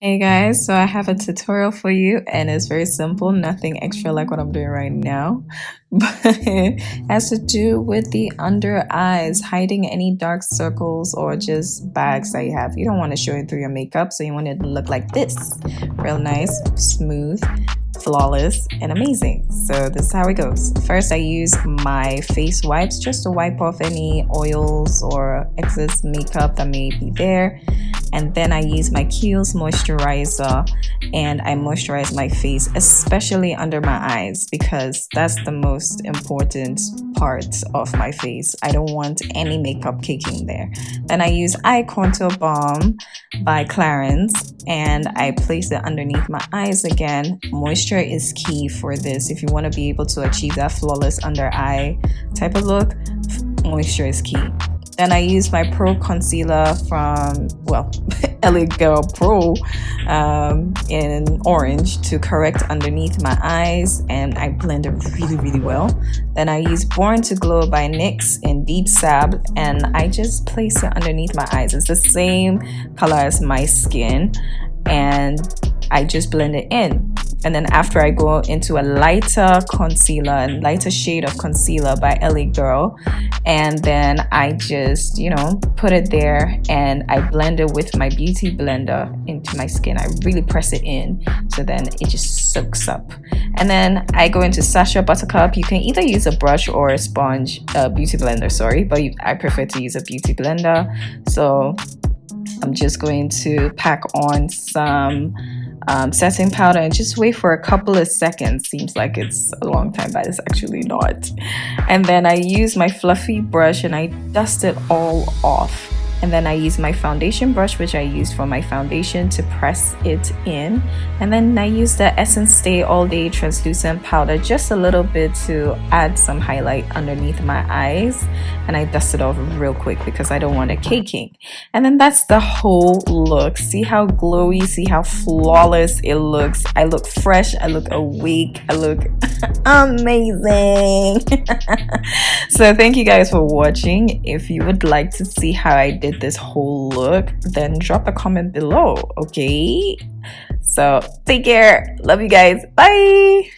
Hey guys, so I have a tutorial for you and it's very simple, nothing extra like what I'm doing right now, but it has to do with the under eyes, hiding any dark circles or just bags that you have. You don't want to show it through your makeup, so you want it to look like this, real nice, smooth, flawless, and amazing. So this is how it goes. First, I use my face wipes just to wipe off any oils or excess makeup that may be there. And then I use my Kiehl's moisturizer and I moisturize my face, especially under my eyes, because that's the most important part of my face. I don't want any makeup caking there. Then I use eye contour balm by Clarins and I place it underneath my eyes again. Moisture is key for this. If you want to be able to achieve that flawless under eye type of look, moisture is key. Then I use my Pro Concealer from, well, LA Girl Pro in orange to correct underneath my eyes, and I blend it really well. Then I use Born to Glow by NYX in Deep Sab, and I just place it underneath my eyes. It's the same color as my skin, and I just blend it in. And then after I go into a lighter concealer and lighter shade of concealer by LA Girl, and then I just, put it there and I blend it with my beauty blender into my skin. I really press it in so then it just soaks up. And then I go into Sacha Buttercup. You can either use a brush or a sponge, beauty blender, sorry, but I prefer to use a beauty blender. So I'm just going to pack on some setting powder and just wait for a couple of seconds. Seems like it's a long time, but it's actually not. And then I use my fluffy brush and I dust it all off. And then I use my foundation brush, which I use for my foundation, to press it in. And then I use the Essence Stay All Day translucent powder just a little bit to add some highlight underneath my eyes. And I dust it off real quick because I don't want it caking. And then that's the whole look. See how glowy, see how flawless it looks. I look fresh, I look awake, I look amazing. So thank you guys for watching. If you would like to see how I did this whole look, then drop a comment below, okay? So take care, love you guys, bye.